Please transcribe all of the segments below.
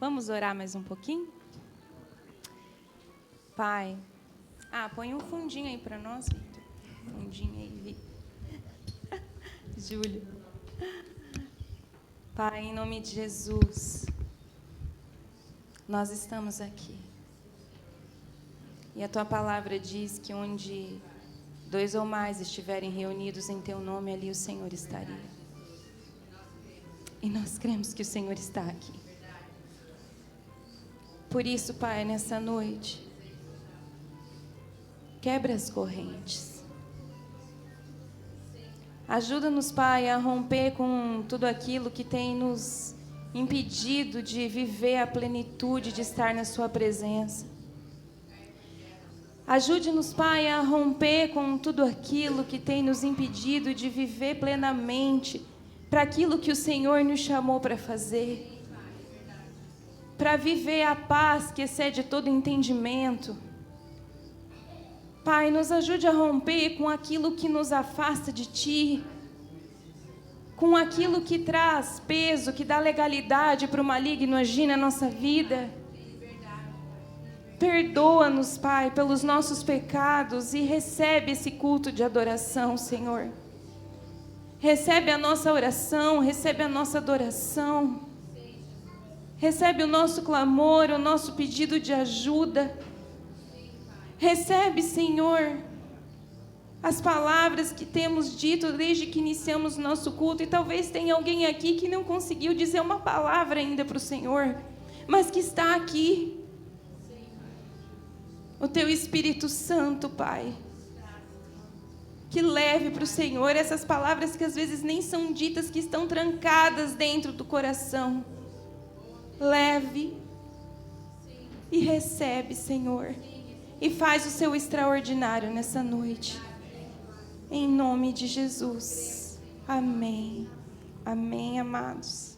Vamos orar mais um pouquinho? Pai. Põe um fundinho aí para nós, Victor. Fundinho aí, Victor. Júlio. Pai, em nome de Jesus, nós estamos aqui. E a Tua palavra diz que onde 2 ou mais estiverem reunidos em Teu nome, ali o Senhor estaria. E nós cremos que o Senhor está aqui. Por isso, Pai, nessa noite, quebra as correntes. Ajuda-nos, Pai, a romper com tudo aquilo que tem nos impedido de viver a plenitude de estar na Sua presença. Ajude-nos, Pai, a romper com tudo aquilo que tem nos impedido de viver plenamente para aquilo que o Senhor nos chamou para fazer. Para viver a paz que excede todo entendimento. Pai, nos ajude a romper com aquilo que nos afasta de Ti, com aquilo que traz peso, que dá legalidade para o maligno agir na nossa vida. Perdoa-nos, Pai, pelos nossos pecados e recebe esse culto de adoração, Senhor. Recebe a nossa oração, recebe a nossa adoração. Recebe o nosso clamor, o nosso pedido de ajuda. Recebe, Senhor, as palavras que temos dito desde que iniciamos o nosso culto. E talvez tenha alguém aqui que não conseguiu dizer uma palavra ainda para o Senhor, mas que está aqui. O Teu Espírito Santo, Pai, que leve para o Senhor essas palavras que às vezes nem são ditas, que estão trancadas dentro do coração. Leve e recebe, Senhor, e faz o Seu extraordinário nessa noite, em nome de Jesus. Amém. Amém, amados.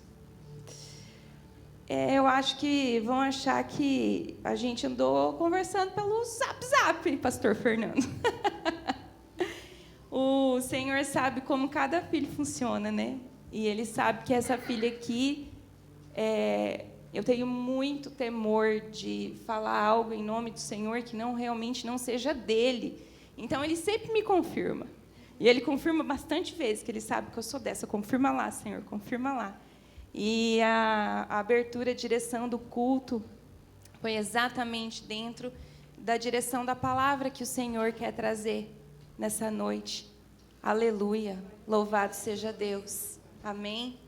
Eu acho que vão achar que a gente andou conversando pelo Zap, pastor Fernando. O Senhor sabe como cada filho funciona, né? E Ele sabe que essa filha aqui, eu tenho muito temor de falar algo em nome do Senhor que realmente não seja dEle. Então, Ele sempre me confirma. E Ele confirma bastante vezes, que Ele sabe que eu sou dessa. Confirma lá, Senhor, confirma lá. E a abertura, a direção do culto foi exatamente dentro da direção da palavra que o Senhor quer trazer nessa noite. Aleluia. Louvado seja Deus. Amém.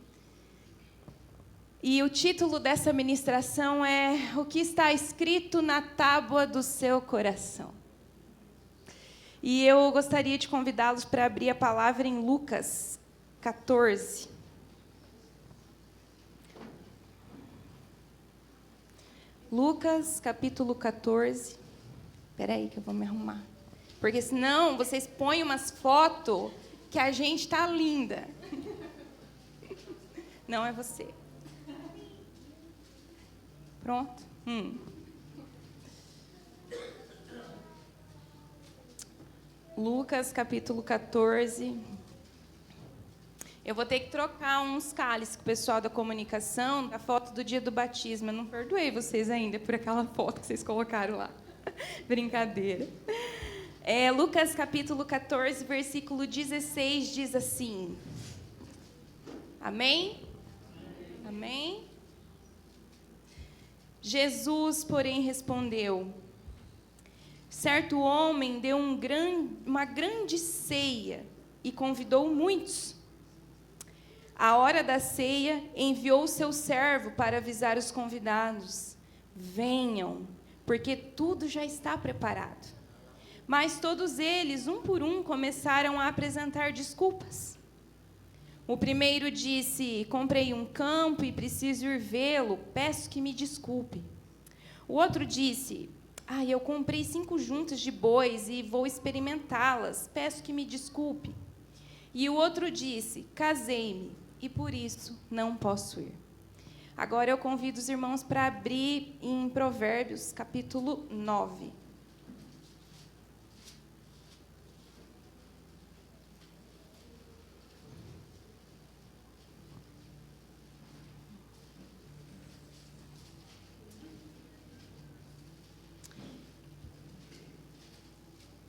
E o título dessa ministração é O que está escrito na tábua do seu coração. E eu gostaria de convidá-los para abrir a palavra em Lucas 14. Lucas, capítulo 14. Espera aí que eu vou me arrumar. Porque senão vocês põem umas fotos que a gente está linda. Não é você. Pronto? Lucas, capítulo 14. Eu vou ter que trocar uns cálices com o pessoal da comunicação, da foto do dia do batismo. Eu não perdoei vocês ainda por aquela foto que vocês colocaram lá. Brincadeira. Lucas, capítulo 14, versículo 16, diz assim. Amém? Amém? Jesus, porém, respondeu: certo homem deu uma grande ceia e convidou muitos. À hora da ceia, enviou o seu servo para avisar os convidados: venham, porque tudo já está preparado. Mas todos eles, um por um, começaram a apresentar desculpas. O primeiro disse: comprei um campo e preciso ir vê-lo, peço que me desculpe. O outro disse: eu comprei 5 juntas de bois e vou experimentá-las, peço que me desculpe. E o outro disse: casei-me e por isso não posso ir. Agora eu convido os irmãos para abrir em Provérbios, capítulo 9.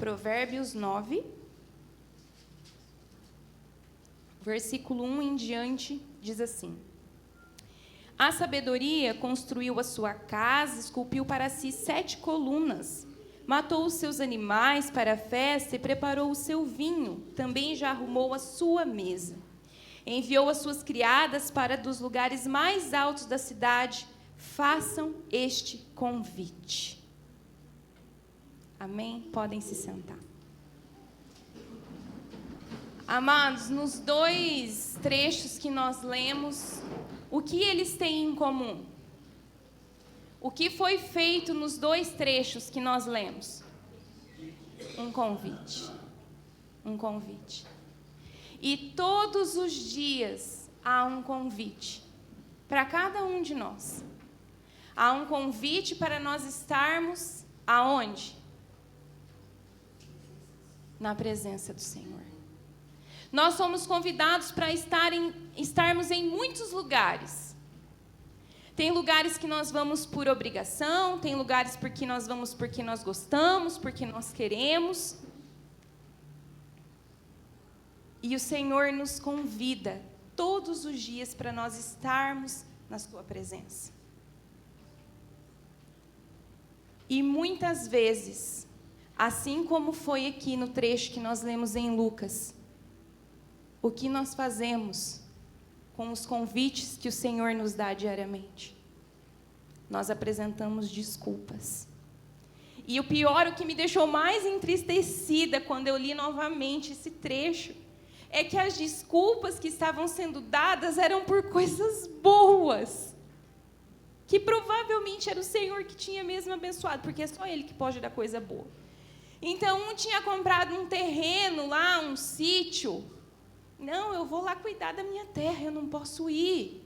Provérbios 9, versículo 1 em diante, diz assim: A sabedoria construiu a sua casa, esculpiu para si 7 colunas, matou os seus animais para a festa e preparou o seu vinho, também já arrumou a sua mesa. Enviou as suas criadas para dos lugares mais altos da cidade, façam este convite. Amém? Podem se sentar. Amados, nos 2 trechos que nós lemos, o que eles têm em comum? O que foi feito nos 2 trechos que nós lemos? Um convite. Um convite. E todos os dias há um convite para cada um de nós. Há um convite para nós estarmos aonde? Na presença do Senhor. Nós somos convidados para estarmos em muitos lugares. Tem lugares que nós vamos por obrigação, tem lugares porque nós vamos porque nós gostamos, porque nós queremos. E o Senhor nos convida todos os dias para nós estarmos na sua presença. E muitas vezes, assim como foi aqui no trecho que nós lemos em Lucas, o que nós fazemos com os convites que o Senhor nos dá diariamente? Nós apresentamos desculpas. E o pior, o que me deixou mais entristecida quando eu li novamente esse trecho, é que as desculpas que estavam sendo dadas eram por coisas boas, que provavelmente era o Senhor que tinha mesmo abençoado, porque é só Ele que pode dar coisa boa. Então, um tinha comprado um terreno lá, um sítio. Não, eu vou lá cuidar da minha terra, eu não posso ir.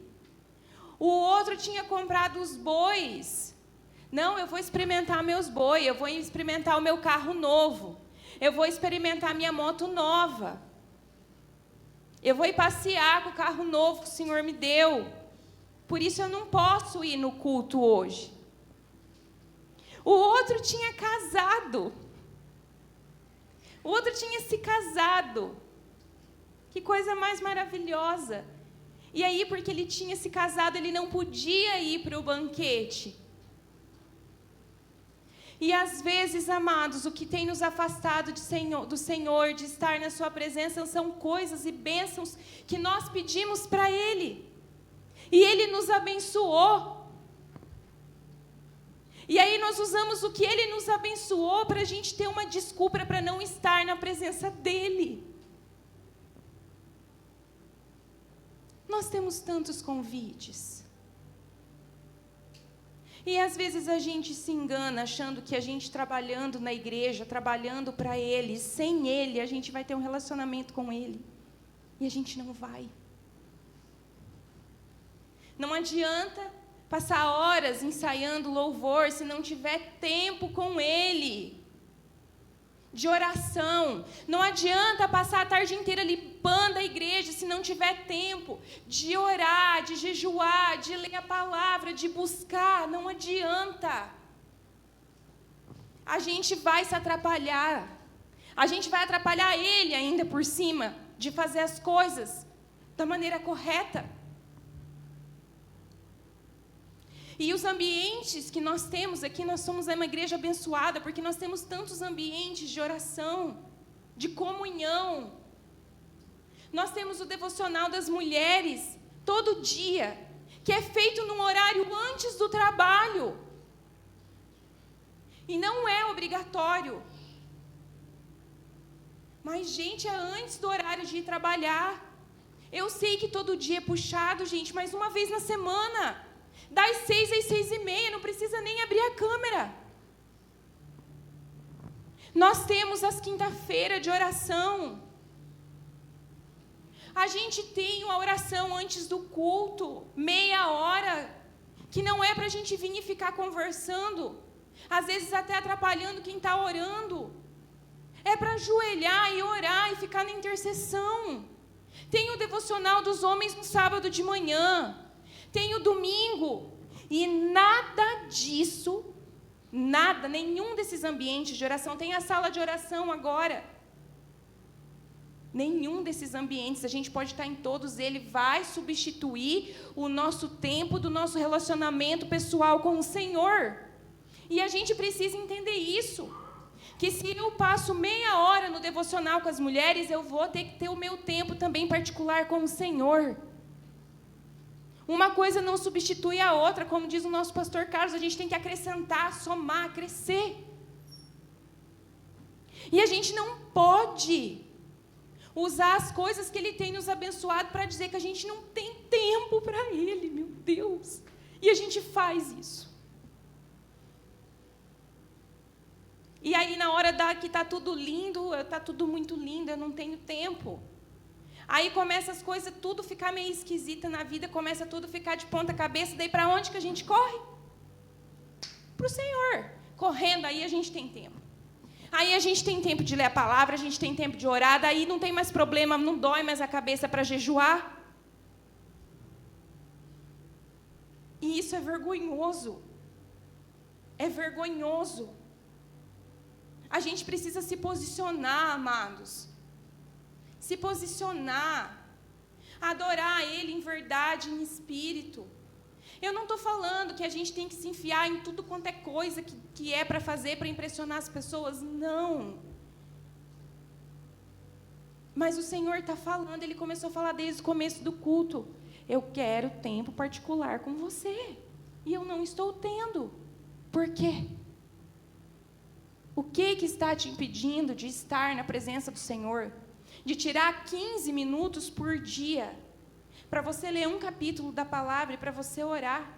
O outro tinha comprado os bois. Não, eu vou experimentar meus bois, eu vou experimentar o meu carro novo. Eu vou experimentar minha moto nova. Eu vou ir passear com o carro novo que o Senhor me deu. Por isso eu não posso ir no culto hoje. O outro tinha casado. O outro tinha se casado. Que coisa mais maravilhosa. E aí, porque ele tinha se casado, ele não podia ir para o banquete. E às vezes, amados, o que tem nos afastado do Senhor, de estar na sua presença, são coisas e bênçãos que nós pedimos para Ele. E Ele nos abençoou. E aí nós usamos o que Ele nos abençoou para a gente ter uma desculpa para não estar na presença dEle. Nós temos tantos convites. E às vezes a gente se engana achando que a gente trabalhando na igreja, trabalhando para Ele, sem Ele, a gente vai ter um relacionamento com Ele. E a gente não vai. Não adianta passar horas ensaiando louvor se não tiver tempo com Ele. De oração. Não adianta passar a tarde inteira limpando a igreja se não tiver tempo de orar, de jejuar, de ler a palavra, de buscar. Não adianta. A gente vai se atrapalhar. A gente vai atrapalhar Ele ainda por cima de fazer as coisas da maneira correta. E os ambientes que nós temos aqui, nós somos uma igreja abençoada, porque nós temos tantos ambientes de oração, de comunhão. Nós temos o devocional das mulheres, todo dia, que é feito num horário antes do trabalho. E não é obrigatório. Mas, gente, é antes do horário de ir trabalhar. Eu sei que todo dia é puxado, gente, mas uma vez na semana. Das 6 às 6:30, não precisa nem abrir a câmera. Nós temos as quinta-feiras de oração. A gente tem uma oração antes do culto, meia hora, que não é para a gente vir e ficar conversando, às vezes até atrapalhando quem está orando. É para ajoelhar e orar e ficar na intercessão. Tem o devocional dos homens no sábado de manhã. Tem o domingo, e nada disso Nada, nenhum desses ambientes de oração. Tem a sala de oração agora. Nenhum desses ambientes, a gente pode estar em todos, ele vai substituir o nosso tempo do nosso relacionamento pessoal com o Senhor. E a gente precisa entender isso. Que se eu passo meia hora no devocional com as mulheres, eu vou ter que ter o meu tempo também particular com o Senhor. Uma coisa não substitui a outra, como diz o nosso pastor Carlos, a gente tem que acrescentar, somar, crescer. E a gente não pode usar as coisas que Ele tem nos abençoado para dizer que a gente não tem tempo para Ele, meu Deus. E a gente faz isso. E aí, na hora que está tudo lindo, está tudo muito lindo, eu não tenho tempo. Aí começa as coisas, tudo ficar meio esquisita na vida, começa tudo ficar de ponta cabeça, daí para onde que a gente corre? Para o Senhor. Correndo, aí a gente tem tempo. Aí a gente tem tempo de ler a palavra, a gente tem tempo de orar, daí não tem mais problema, não dói mais a cabeça para jejuar. E isso é vergonhoso. É vergonhoso. A gente precisa se posicionar, amados. Se posicionar, adorar Ele em verdade, em espírito. Eu não estou falando que a gente tem que se enfiar em tudo quanto é coisa que é para fazer, para impressionar as pessoas. Não. Mas o Senhor está falando, Ele começou a falar desde o começo do culto. Eu quero tempo particular com você. E eu não estou tendo. Por quê? O que está te impedindo de estar na presença do Senhor? De tirar 15 minutos por dia para você ler um capítulo da palavra e para você orar.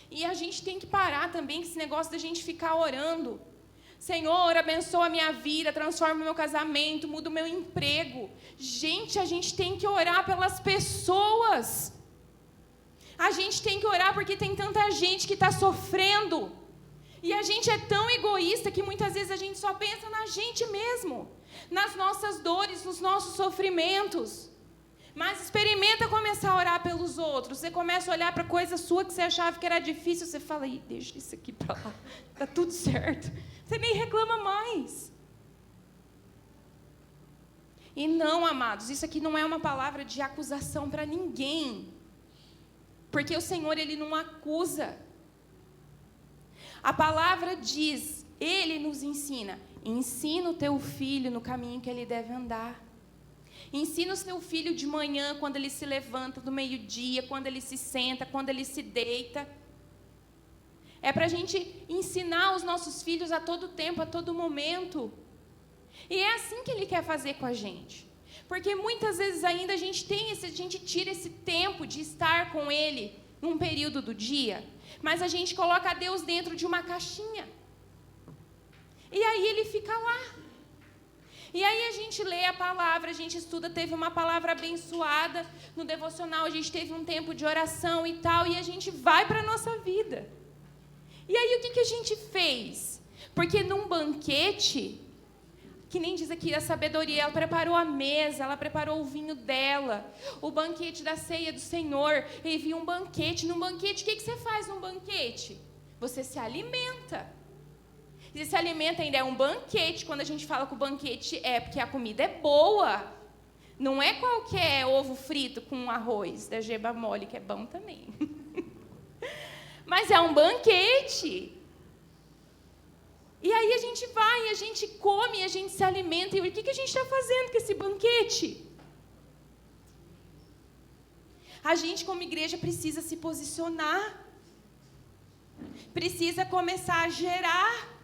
E a gente tem que parar também com esse negócio da gente ficar orando. Senhor, abençoa a minha vida, transforma o meu casamento, muda o meu emprego. Gente, a gente tem que orar pelas pessoas. A gente tem que orar porque tem tanta gente que está sofrendo. E a gente é tão egoísta que muitas vezes a gente só pensa na gente mesmo, nas nossas dores, nos nossos sofrimentos. Mas experimenta começar a orar pelos outros. Você começa a olhar para coisa sua que você achava que era difícil, você fala, deixa isso aqui para lá, está tudo certo. Você nem reclama mais. E não, amados, isso aqui não é uma palavra de acusação para ninguém. Porque o Senhor, Ele não acusa. A palavra diz, Ele nos ensina, ensina o teu filho no caminho que ele deve andar. Ensina o seu filho de manhã, quando ele se levanta, do meio-dia, quando ele se senta, quando ele se deita. É para a gente ensinar os nossos filhos a todo tempo, a todo momento. E é assim que Ele quer fazer com a gente. Porque muitas vezes ainda a gente tira esse tempo de estar com Ele num período do dia, mas a gente coloca Deus dentro de uma caixinha. E aí Ele fica lá. E aí a gente lê a palavra, a gente estuda, teve uma palavra abençoada no devocional, a gente teve um tempo de oração e tal, e a gente vai para a nossa vida. E aí o que a gente fez? Porque num banquete, que nem diz aqui a sabedoria, ela preparou a mesa, ela preparou o vinho dela, o banquete da ceia do Senhor, e viu um banquete. Num banquete, o que você faz num banquete? Você se alimenta. E se alimenta ainda é um banquete. Quando a gente fala que o banquete é porque a comida é boa. Não é qualquer ovo frito com arroz da geba mole, que é bom também. Mas é um banquete. E aí a gente vai, a gente come, a gente se alimenta. E o que a gente está fazendo com esse banquete? A gente, como igreja, precisa se posicionar. Precisa começar a gerar.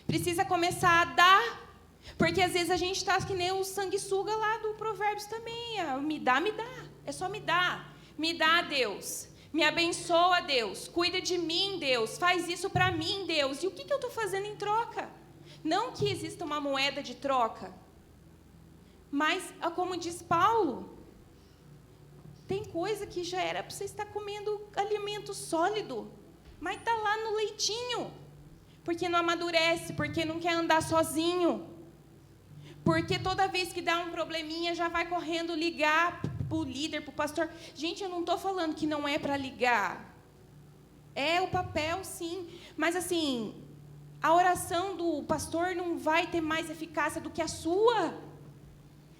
Precisa começar a dar. Porque às vezes a gente está que nem o sanguessuga lá do Provérbios também. Me dá. É só me dá. Me dá, Deus. Me abençoa, Deus. Cuida de mim, Deus. Faz isso para mim, Deus. E o que eu estou fazendo em troca? Não que exista uma moeda de troca. Mas, como diz Paulo, tem coisa que já era para você estar comendo alimento sólido. Mas está lá no leitinho. Porque não amadurece, porque não quer andar sozinho. Porque toda vez que dá um probleminha, já vai correndo ligar para o líder, para o pastor. Gente, eu não estou falando que não é para ligar. É o papel, sim. Mas, assim, a oração do pastor não vai ter mais eficácia do que a sua.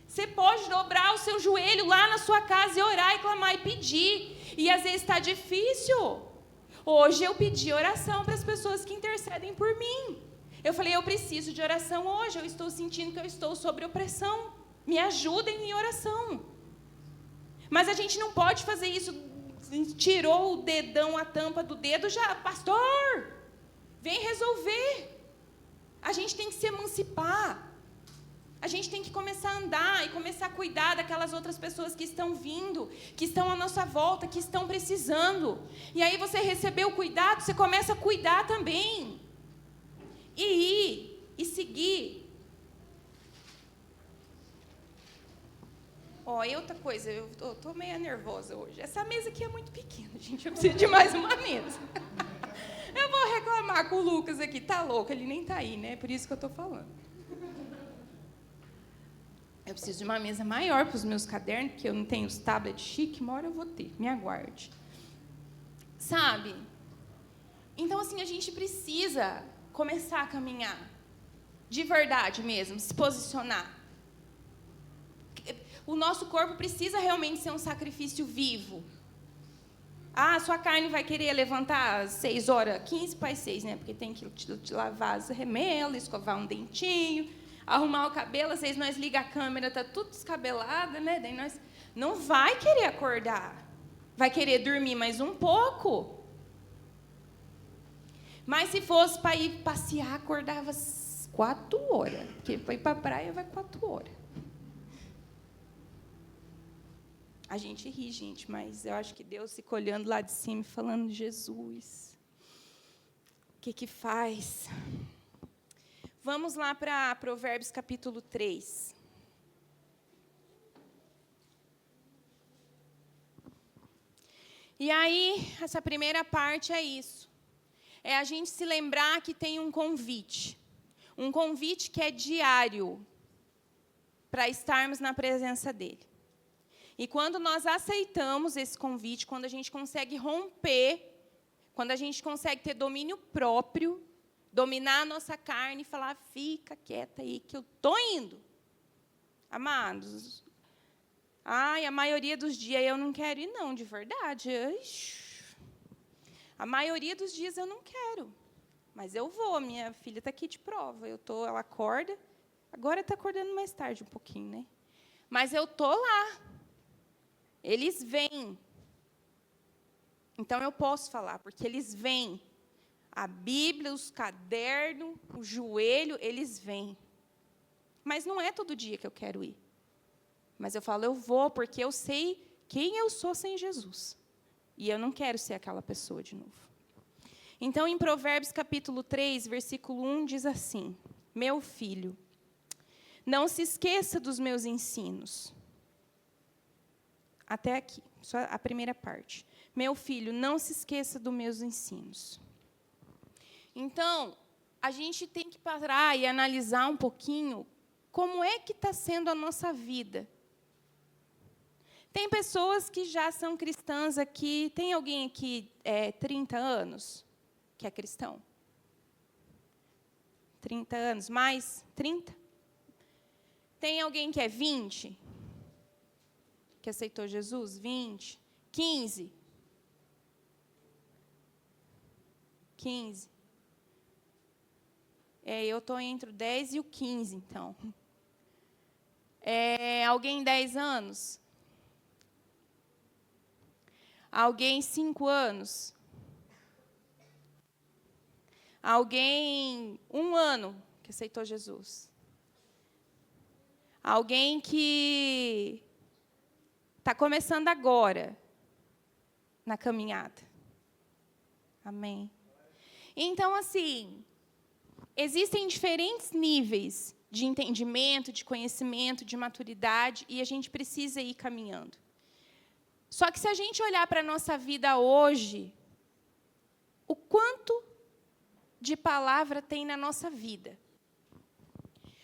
Você pode dobrar o seu joelho lá na sua casa e orar e clamar e pedir. E, às vezes, está difícil. Hoje, eu pedi oração para as pessoas que intercedem por mim. Eu falei, eu preciso de oração hoje. Eu estou sentindo que eu estou sob opressão. Me ajudem em oração. Mas a gente não pode fazer isso. Tirou o dedão, a tampa do dedo, já, pastor, vem resolver. A gente tem que se emancipar. A gente tem que começar a andar e começar a cuidar daquelas outras pessoas que estão vindo, que estão à nossa volta, que estão precisando. E aí você recebeu o cuidado, você começa a cuidar também. E ir, e seguir. Ó, e outra coisa, eu tô meio nervosa hoje. Essa mesa aqui é muito pequena, gente. Eu preciso de mais uma mesa. Eu vou reclamar com o Lucas aqui. Tá louco, ele nem tá aí, né? Por isso que eu tô falando. Eu preciso de uma mesa maior para os meus cadernos, porque eu não tenho os tablets chique, uma hora eu vou ter. Me aguarde. Sabe? Então, assim, a gente precisa começar a caminhar. De verdade mesmo, se posicionar. O nosso corpo precisa realmente ser um sacrifício vivo. Ah, sua carne vai querer levantar às 6 horas, 15 para as 6, né? Porque tem que te lavar as remelas, escovar um dentinho, arrumar o cabelo. Às vezes nós ligamos a câmera, está tudo descabelada, né? Daí nós não vai querer acordar. Vai querer dormir mais um pouco. Mas se fosse para ir passear, acordava às 4 horas. Porque para ir para a praia vai 4 horas. A gente ri, gente, mas eu acho que Deus fica olhando lá de cima e falando, Jesus, o que faz? Vamos lá para Provérbios capítulo 3. E aí, essa primeira parte é isso. É a gente se lembrar que tem um convite. Um convite que é diário para estarmos na presença dEle. E quando nós aceitamos esse convite, quando a gente consegue romper, quando a gente consegue ter domínio próprio, dominar a nossa carne e falar, fica quieta aí que eu estou indo. Amados, a maioria dos dias eu não quero ir, não, de verdade. A maioria dos dias eu não quero, mas eu vou. Minha filha está aqui de prova. Ela acorda, agora está acordando mais tarde um pouquinho, né? Mas eu estou lá. Eles vêm. Então, eu posso falar, porque eles vêm. A Bíblia, os cadernos, o joelho, eles vêm. Mas não é todo dia que eu quero ir. Mas eu falo, eu vou, porque eu sei quem eu sou sem Jesus. E eu não quero ser aquela pessoa de novo. Então, em Provérbios, capítulo 3, versículo 1, diz assim, meu filho, não se esqueça dos meus ensinos. Até aqui, só a primeira parte. Meu filho, não se esqueça dos meus ensinos. Então, a gente tem que parar e analisar um pouquinho como é que está sendo a nossa vida. Tem pessoas que já são cristãs aqui. Tem alguém aqui 30 anos que é cristão? 30 anos, mais? 30? Tem alguém que é 20? Que aceitou Jesus? 20? 15? 15. Eu estou entre o 10 e o 15, então. Alguém 10 anos? Alguém 5 anos? Alguém 1 ano que aceitou Jesus? Alguém que está começando agora na caminhada? Amém. Então, assim, existem diferentes níveis de entendimento, de conhecimento, de maturidade, e a gente precisa ir caminhando. Só que se a gente olhar para a nossa vida hoje, o quanto de palavra tem na nossa vida?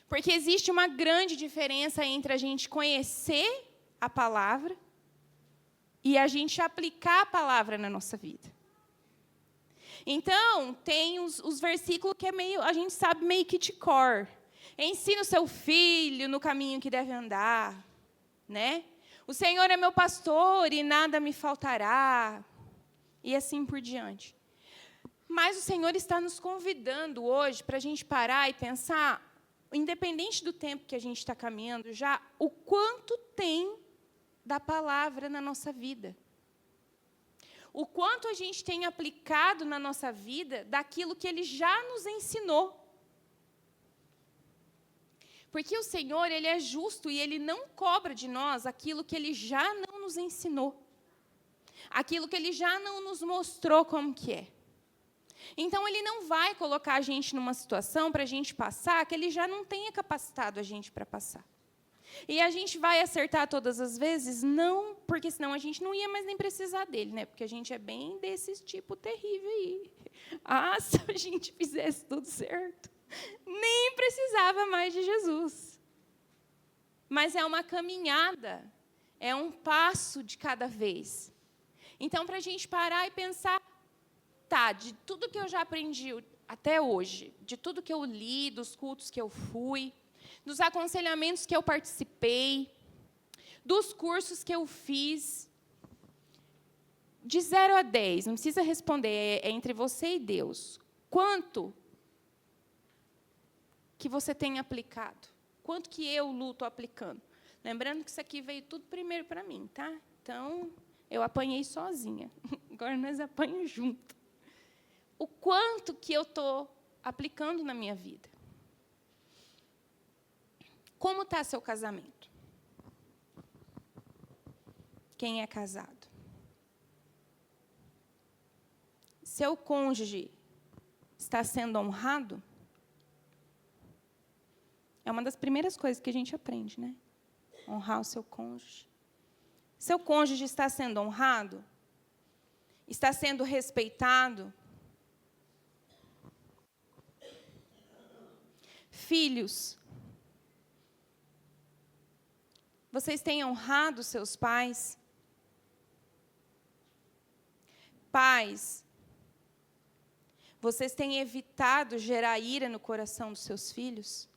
Porque existe uma grande diferença entre a gente conhecer a palavra e a gente aplicar a palavra na nossa vida. Então, tem os versículos que a gente sabe meio que de cor. Ensina o seu filho no caminho que deve andar, né? O Senhor é meu pastor e nada me faltará. E assim por diante. Mas o Senhor está nos convidando hoje para a gente parar e pensar, independente do tempo que a gente está caminhando já, o quanto tem da palavra na nossa vida. O quanto a gente tem aplicado na nossa vida daquilo que Ele já nos ensinou. Porque o Senhor, Ele é justo e Ele não cobra de nós aquilo que Ele já não nos ensinou. Aquilo que Ele já não nos mostrou como que é. Então, Ele não vai colocar a gente numa situação para a gente passar que Ele já não tenha capacitado a gente para passar. E a gente vai acertar todas as vezes? Não, porque senão a gente não ia mais nem precisar dele, né? Porque a gente é bem desse tipo terrível aí. Ah, se a gente fizesse tudo certo, nem precisava mais de Jesus. Mas é uma caminhada, é um passo de cada vez. Então, para a gente parar e pensar, tá, de tudo que eu já aprendi até hoje, de tudo que eu li, dos cultos que eu fui, dos aconselhamentos que eu participei, dos cursos que eu fiz, de 0 a 10, não precisa responder, é entre você e Deus. Quanto que você tem aplicado? Quanto que eu luto aplicando? Lembrando que isso aqui veio tudo primeiro para mim, tá? Então, eu apanhei sozinha. Agora nós apanhamos junto. O quanto que eu estou aplicando na minha vida? Como está seu casamento? Quem é casado? Seu cônjuge está sendo honrado? É uma das primeiras coisas que a gente aprende, né? Honrar o seu cônjuge. Seu cônjuge está sendo honrado? Está sendo respeitado? Filhos, vocês têm honrado seus pais? Pais, vocês têm evitado gerar ira no coração dos seus filhos?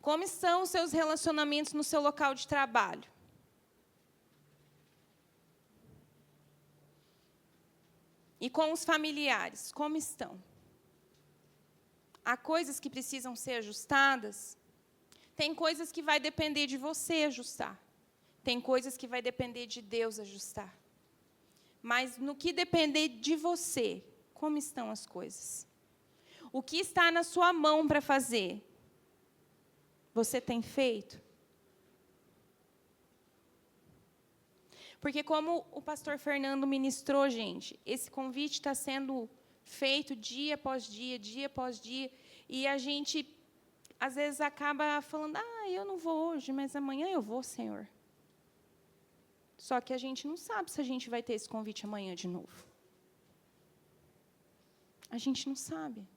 Como estão os seus relacionamentos no seu local de trabalho? E com os familiares, como estão? Há coisas que precisam ser ajustadas? Tem coisas que vai depender de você ajustar. Tem coisas que vai depender de Deus ajustar. Mas no que depender de você, como estão as coisas? O que está na sua mão para fazer? Você tem feito? Porque como o pastor Fernando ministrou, gente, esse convite está sendo feito dia após dia, e a gente, às vezes, acaba falando, eu não vou hoje, mas amanhã eu vou, Senhor. Só que a gente não sabe se a gente vai ter esse convite amanhã de novo. A gente não sabe.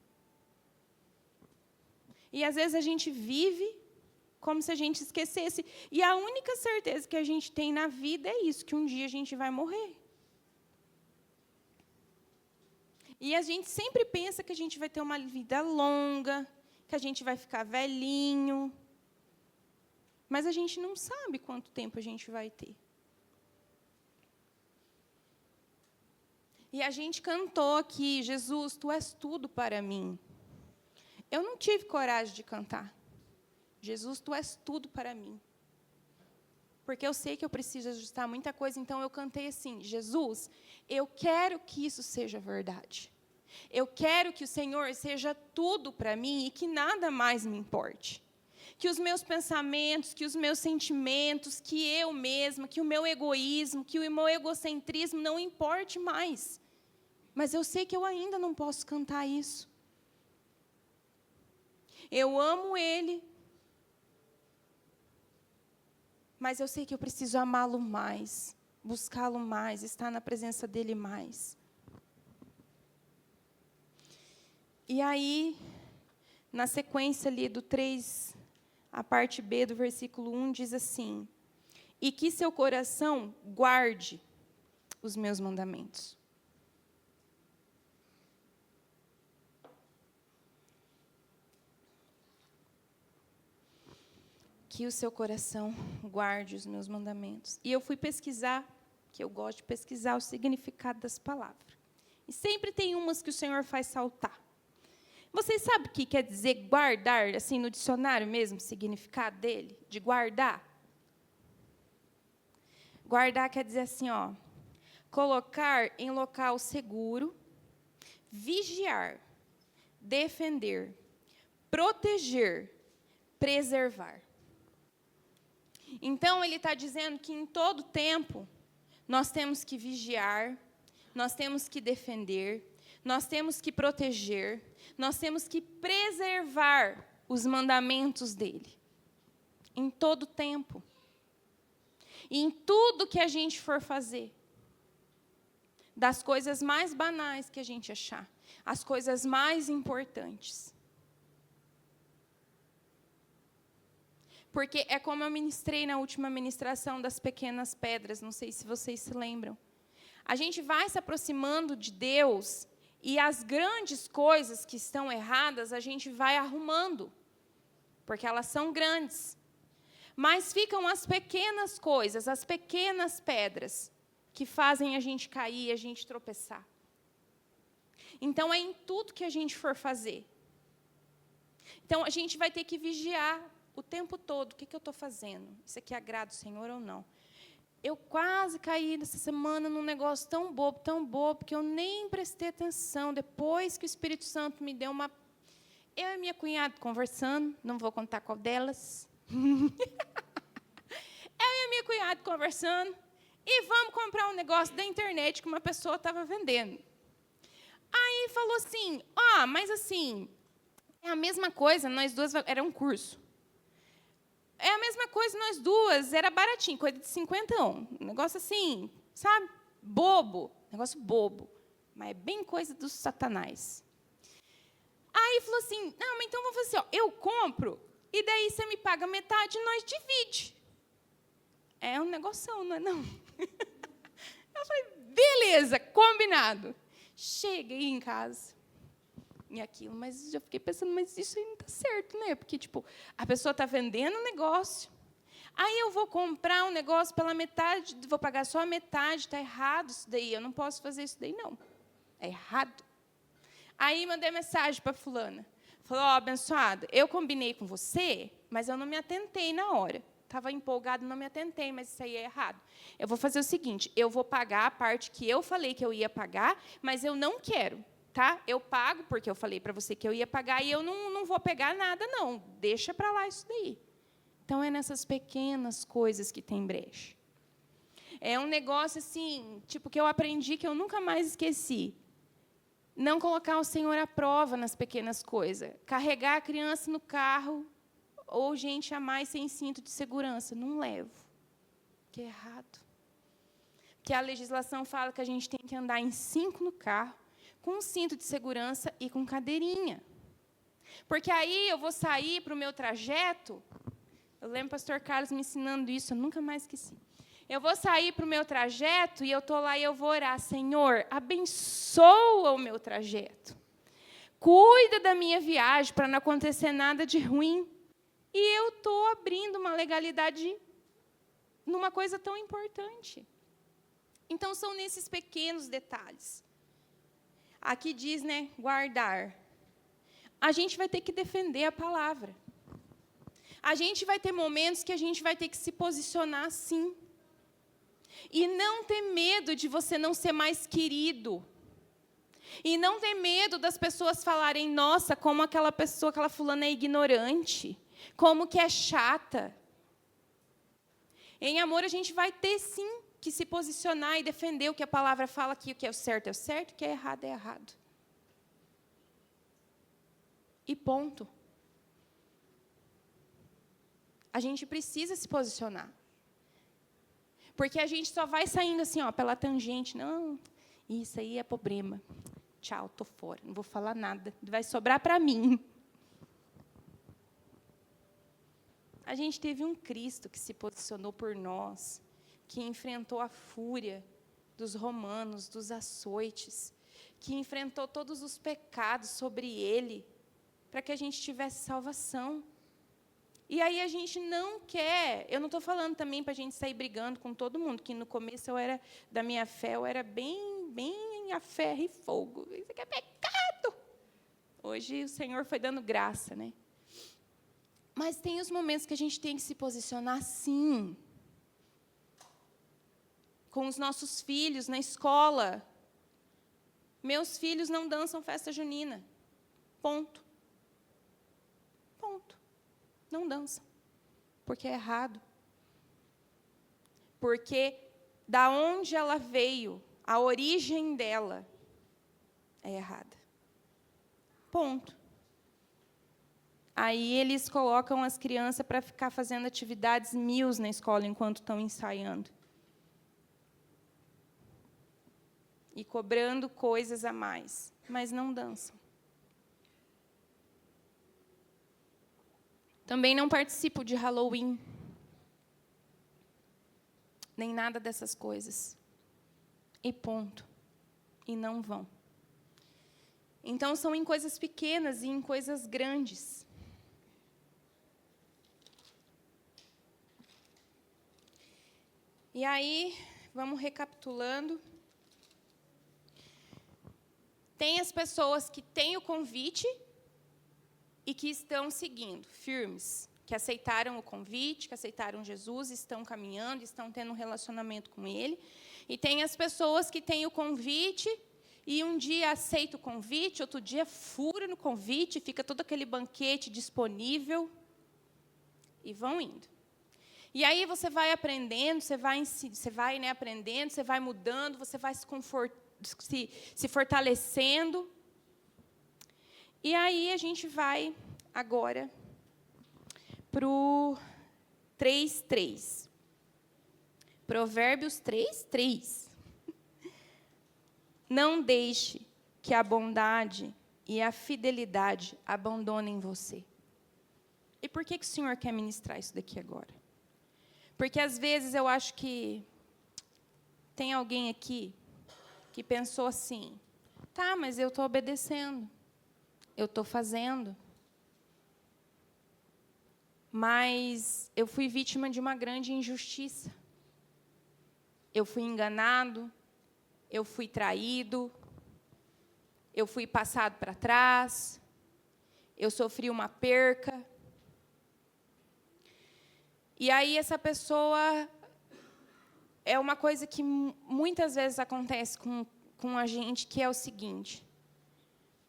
E, às vezes, a gente vive como se a gente esquecesse. E a única certeza que a gente tem na vida é isso, que um dia a gente vai morrer. E a gente sempre pensa que a gente vai ter uma vida longa, que a gente vai ficar velhinho. Mas a gente não sabe quanto tempo a gente vai ter. E a gente cantou aqui, Jesus, Tu és tudo para mim. Eu não tive coragem de cantar. Jesus, Tu és tudo para mim. Porque eu sei que eu preciso ajustar muita coisa, então eu cantei assim, Jesus, eu quero que isso seja verdade. Eu quero que o Senhor seja tudo para mim e que nada mais me importe. Que os meus pensamentos, que os meus sentimentos, que eu mesma, que o meu egoísmo, que o meu egocentrismo não importe mais. Mas eu sei que eu ainda não posso cantar isso. Eu amo Ele, mas eu sei que eu preciso amá-lo mais, buscá-lo mais, estar na presença dEle mais. E aí, na sequência ali do 3, a parte B do versículo 1 diz assim, e que seu coração guarde os meus mandamentos. Que o seu coração guarde os meus mandamentos. E eu fui pesquisar, que eu gosto de pesquisar o significado das palavras. E sempre tem umas que o Senhor faz saltar. Vocês sabem o que quer dizer guardar, assim, no dicionário mesmo, o significado dele, de guardar? Guardar quer dizer assim, ó, colocar em local seguro, vigiar, defender, proteger, preservar. Então, ele está dizendo que em todo tempo nós temos que vigiar, nós temos que defender, nós temos que proteger, nós temos que preservar os mandamentos dele. Em todo tempo. E em tudo que a gente for fazer. Das coisas mais banais que a gente achar, as coisas mais importantes. Porque é como eu ministrei na última ministração das pequenas pedras, não sei se vocês se lembram. A gente vai se aproximando de Deus e as grandes coisas que estão erradas, a gente vai arrumando, porque elas são grandes. Mas ficam as pequenas coisas, as pequenas pedras, que fazem a gente cair, a gente tropeçar. Então, é em tudo que a gente for fazer. Então, a gente vai ter que vigiar o tempo todo. O que eu estou fazendo? Isso aqui agrada o Senhor ou não? Eu quase caí nessa semana num negócio tão bobo, que eu nem prestei atenção. Depois que o Espírito Santo me deu uma... Eu e minha cunhada conversando, não vou contar qual delas. Eu e a minha cunhada conversando, e vamos comprar um negócio da internet que uma pessoa estava vendendo. Aí falou assim, mas assim, é a mesma coisa, nós duas, era um curso. É a mesma coisa, nós duas, era baratinho, coisa de 51. Um negócio assim, sabe? Bobo, negócio bobo. Mas é bem coisa do Satanás. Aí falou assim, não, mas então vamos fazer assim, eu compro, e daí você me paga metade e nós divide. É um negoção, não é não? Eu falei, beleza, combinado. Cheguei em casa. E aquilo, mas eu fiquei pensando, mas isso aí não está certo, né? Porque, tipo, a pessoa está vendendo um negócio, aí eu vou comprar um negócio pela metade, vou pagar só a metade, está errado isso daí, eu não posso fazer isso daí, não. É errado. Aí mandei mensagem para fulana. Falou, abençoado, eu combinei com você, mas eu não me atentei na hora. Estava empolgado, não me atentei, mas isso aí é errado. Eu vou fazer o seguinte, eu vou pagar a parte que eu falei que eu ia pagar, mas eu não quero. Tá? Eu pago, porque eu falei para você que eu ia pagar, e eu não vou pegar nada, não. Deixa para lá isso daí. Então, é nessas pequenas coisas que tem brecha. É um negócio, assim, tipo, que eu aprendi, que eu nunca mais esqueci. Não colocar o Senhor à prova nas pequenas coisas. Carregar a criança no carro, ou gente a mais sem cinto de segurança. Não levo. Que é errado. Porque a legislação fala que a gente tem que andar em 5 no carro, com um cinto de segurança e com cadeirinha. Porque aí eu vou sair para o meu trajeto, eu lembro o pastor Carlos me ensinando isso, eu nunca mais esqueci. Eu vou sair para o meu trajeto e eu estou lá e eu vou orar, Senhor, abençoa o meu trajeto. Cuida da minha viagem para não acontecer nada de ruim. E eu estou abrindo uma legalidade numa coisa tão importante. Então, são nesses pequenos detalhes. Aqui diz, né, guardar. A gente vai ter que defender a palavra. A gente vai ter momentos que a gente vai ter que se posicionar sim. E não ter medo de você não ser mais querido. E não ter medo das pessoas falarem, nossa, como aquela pessoa, aquela fulana é ignorante. Como que é chata. Em amor, a gente vai ter sim que se posicionar e defender o que a palavra fala aqui, o que é o certo, o que é errado. E ponto. A gente precisa se posicionar. Porque a gente só vai saindo assim, ó, pela tangente. Não, isso aí é problema. Tchau, estou fora, não vou falar nada. Vai sobrar para mim. A gente teve um Cristo que se posicionou por nós, que enfrentou a fúria dos romanos, dos açoites, que enfrentou todos os pecados sobre ele, para que a gente tivesse salvação. E aí a gente não quer, eu não estou falando também para a gente sair brigando com todo mundo, que no começo da minha fé, eu era bem a ferro e fogo. Isso aqui é pecado. Hoje o Senhor foi dando graça, né? Mas tem os momentos que a gente tem que se posicionar, sim. Com os nossos filhos na escola. Meus filhos não dançam festa junina. Ponto. Ponto. Não dançam. Porque é errado. Porque da onde ela veio, a origem dela é errada. Ponto. Aí eles colocam as crianças para ficar fazendo atividades mil na escola enquanto estão ensaiando. E cobrando coisas a mais, mas não dançam. Também não participo de Halloween, nem nada dessas coisas. E ponto. E não vão. Então, são em coisas pequenas e em coisas grandes. E aí, vamos recapitulando. Tem as pessoas que têm o convite e que estão seguindo, firmes, que aceitaram o convite, que aceitaram Jesus, estão caminhando, estão tendo um relacionamento com Ele. E tem as pessoas que têm o convite e um dia aceita o convite, outro dia fura no convite, fica todo aquele banquete disponível e vão indo. E aí você vai aprendendo, você vai aprendendo, você vai mudando, você vai se fortalecendo. E aí a gente vai agora para o 3:3. Provérbios 3:3. Não deixe que a bondade e a fidelidade abandonem você. E por que o Senhor quer ministrar isso daqui agora? Porque, às vezes, eu acho que tem alguém aqui que pensou assim, tá, mas eu estou obedecendo, eu estou fazendo, mas eu fui vítima de uma grande injustiça. Eu fui enganado, eu fui traído, eu fui passado para trás, eu sofri uma perca. E aí essa pessoa, é uma coisa que muitas vezes acontece com a gente, que é o seguinte: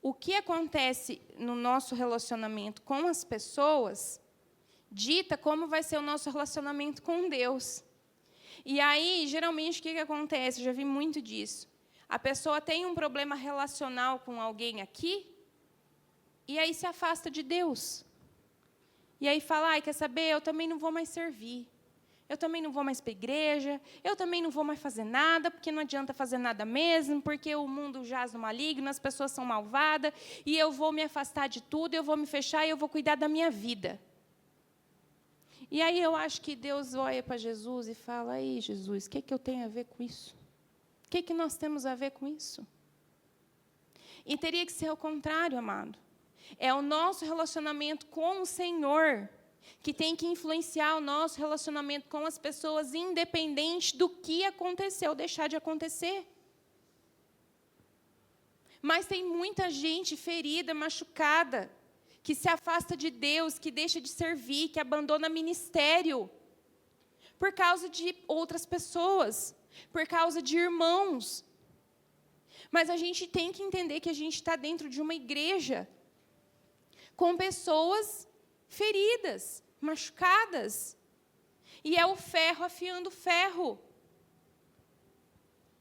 o que acontece no nosso relacionamento com as pessoas dita como vai ser o nosso relacionamento com Deus. E aí, geralmente, o que acontece? Eu já vi muito disso. A pessoa tem um problema relacional com alguém aqui, e aí se afasta de Deus. E aí fala, ai, quer saber, eu também não vou mais servir. Eu também não vou mais para a igreja, eu também não vou mais fazer nada, porque não adianta fazer nada mesmo, porque o mundo jaz no maligno, as pessoas são malvadas, e eu vou me afastar de tudo, eu vou me fechar e eu vou cuidar da minha vida. E aí eu acho que Deus olha para Jesus e fala, aí, Jesus, o que eu tenho a ver com isso? O que nós temos a ver com isso? E teria que ser o contrário, amado. É o nosso relacionamento com o Senhor que tem que influenciar o nosso relacionamento com as pessoas, independente do que aconteceu ou deixar de acontecer. Mas tem muita gente ferida, machucada, que se afasta de Deus, que deixa de servir, que abandona ministério, por causa de outras pessoas, por causa de irmãos. Mas a gente tem que entender que a gente está dentro de uma igreja, com pessoas feridas, machucadas. E é o ferro afiando o ferro.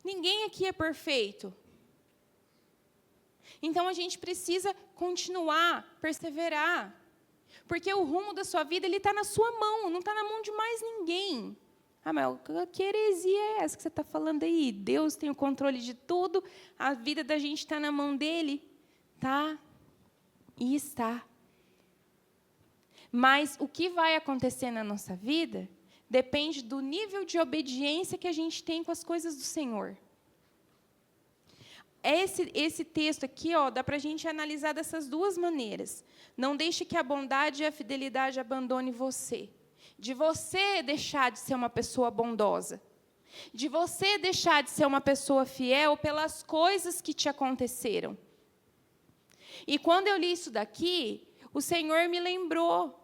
Ninguém aqui é perfeito. Então, a gente precisa continuar, perseverar. Porque o rumo da sua vida está na sua mão, não está na mão de mais ninguém. Ah, mas que heresia é essa que você está falando aí? Deus tem o controle de tudo, a vida da gente está na mão dele? Tá, e está. Mas o que vai acontecer na nossa vida depende do nível de obediência que a gente tem com as coisas do Senhor. esse texto aqui, ó, dá para a gente analisar dessas duas maneiras. Não deixe que a bondade e a fidelidade abandone você. De você deixar de ser uma pessoa bondosa. De você deixar de ser uma pessoa fiel pelas coisas que te aconteceram. E quando eu li isso daqui, o Senhor me lembrou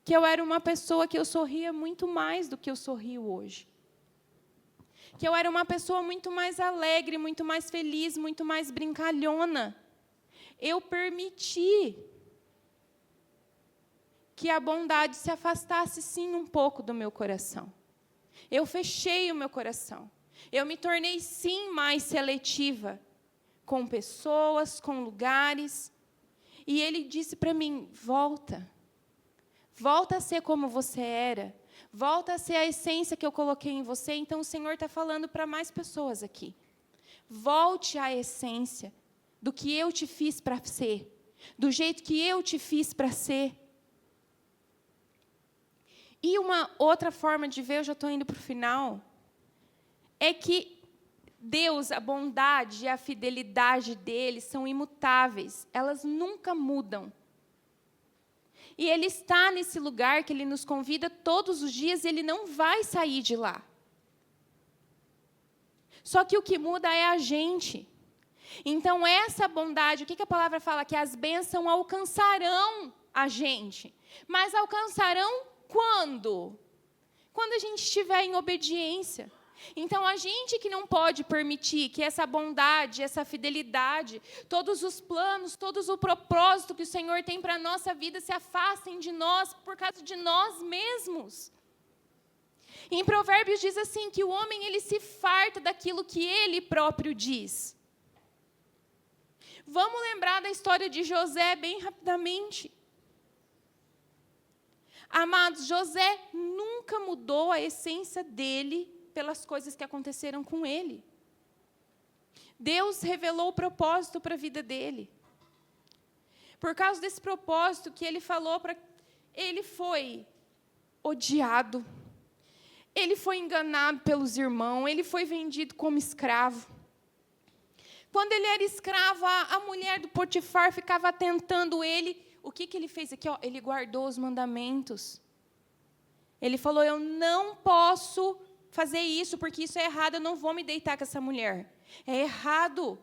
que eu era uma pessoa que eu sorria muito mais do que eu sorrio hoje. Que eu era uma pessoa muito mais alegre, muito mais feliz, muito mais brincalhona. Eu permiti que a bondade se afastasse, sim, um pouco do meu coração. Eu fechei o meu coração. Eu me tornei, sim, mais seletiva com pessoas, com lugares. E Ele disse para mim, volta. Volta a ser como você era. Volta a ser a essência que eu coloquei em você. Então, o Senhor está falando para mais pessoas aqui. Volte à essência do que eu te fiz para ser. Do jeito que eu te fiz para ser. E uma outra forma de ver, eu já estou indo para o final, é que Deus, a bondade e a fidelidade dele são imutáveis. Elas nunca mudam. E Ele está nesse lugar que Ele nos convida todos os dias, e Ele não vai sair de lá. Só que o que muda é a gente. Então, essa bondade, o que a palavra fala? Que as bênçãos alcançarão a gente. Mas alcançarão quando? Quando a gente estiver em obediência. Então, a gente que não pode permitir que essa bondade, essa fidelidade, todos os planos, todo o propósito que o Senhor tem para a nossa vida se afastem de nós por causa de nós mesmos. Em Provérbios diz assim, que o homem ele se farta daquilo que ele próprio diz. Vamos lembrar da história de José bem rapidamente. Amados, José nunca mudou a essência dele pelas coisas que aconteceram com ele. Deus revelou o propósito para a vida dele. Por causa desse propósito que ele falou, ele foi odiado. Ele foi enganado pelos irmãos. Ele foi vendido como escravo. Quando ele era escravo, a mulher do Potifar ficava tentando ele. O que ele fez aqui? Ele guardou os mandamentos. Ele falou, eu não posso fazer isso, porque isso é errado, eu não vou me deitar com essa mulher. É errado.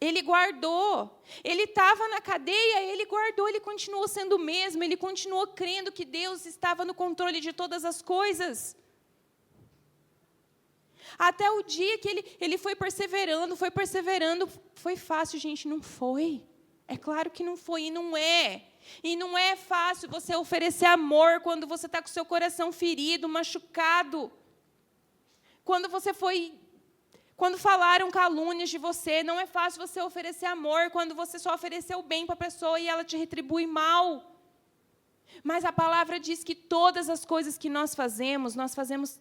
Ele guardou. Ele estava na cadeia, ele guardou, ele continuou sendo o mesmo, ele continuou crendo que Deus estava no controle de todas as coisas. Até o dia que ele foi perseverando. Foi fácil, gente? Não foi. É claro que não foi, e não é. E não é fácil você oferecer amor quando você está com o seu coração ferido, machucado. Quando falaram calúnias de você, não é fácil você oferecer amor quando você só ofereceu bem para a pessoa e ela te retribui mal. Mas a palavra diz que todas as coisas que nós fazemos,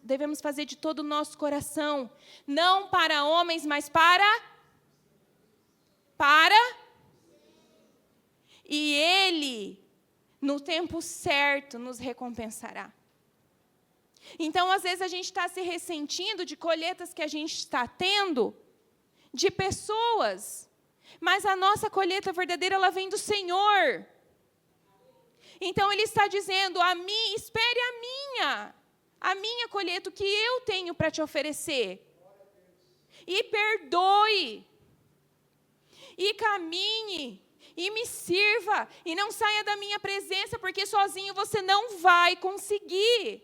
devemos fazer de todo o nosso coração. Não para homens, mas para... E Ele, no tempo certo, nos recompensará. Então, às vezes, a gente está se ressentindo de colheitas que a gente está tendo, de pessoas. Mas a nossa colheita verdadeira, ela vem do Senhor. Então, Ele está dizendo, espere a minha colheita, o que eu tenho para te oferecer. E perdoe. E caminhe. E me sirva, e não saia da minha presença, porque sozinho você não vai conseguir.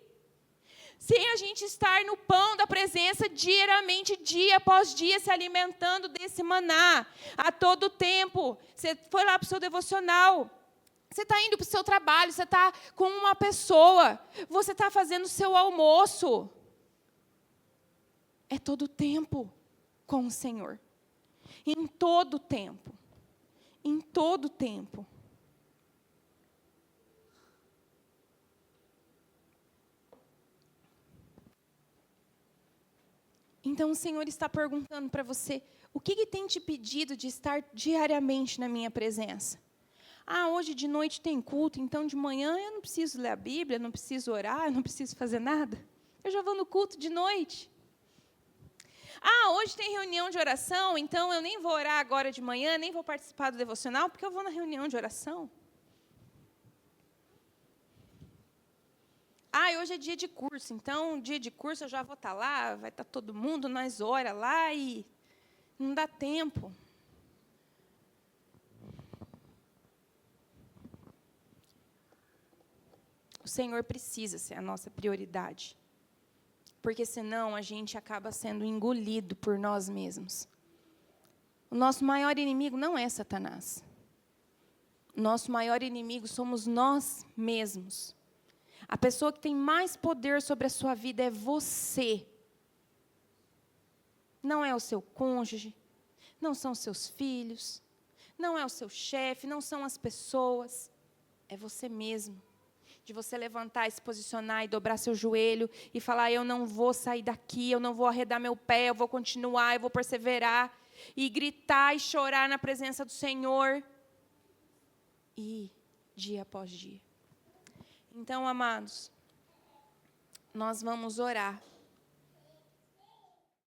Sem a gente estar no pão da presença diariamente, dia após dia, se alimentando desse maná, a todo tempo. Você foi lá para o seu devocional, você está indo para o seu trabalho, você está com uma pessoa, você está fazendo o seu almoço. É todo tempo com o Senhor. Em todo tempo. Em todo o tempo. Então, o Senhor está perguntando para você, o que tem te pedido de estar diariamente na minha presença? Hoje de noite tem culto, então de manhã eu não preciso ler a Bíblia, não preciso orar, eu não preciso fazer nada. Eu já vou no culto de noite. hoje tem reunião de oração, então eu nem vou orar agora de manhã, nem vou participar do devocional, porque eu vou na reunião de oração. Hoje é dia de curso, então, dia de curso eu já vou estar lá, vai estar todo mundo, nós ora lá e não dá tempo. O Senhor precisa ser a nossa prioridade, porque senão a gente acaba sendo engolido por nós mesmos. O nosso maior inimigo não é Satanás. O nosso maior inimigo somos nós mesmos. A pessoa que tem mais poder sobre a sua vida é você. Não é o seu cônjuge, não são os seus filhos, não é o seu chefe, não são as pessoas. É você mesmo. De você levantar, se posicionar e dobrar seu joelho e falar, eu não vou sair daqui, eu não vou arredar meu pé, eu vou continuar, eu vou perseverar. E gritar e chorar na presença do Senhor. E dia após dia. Então, amados, nós vamos orar.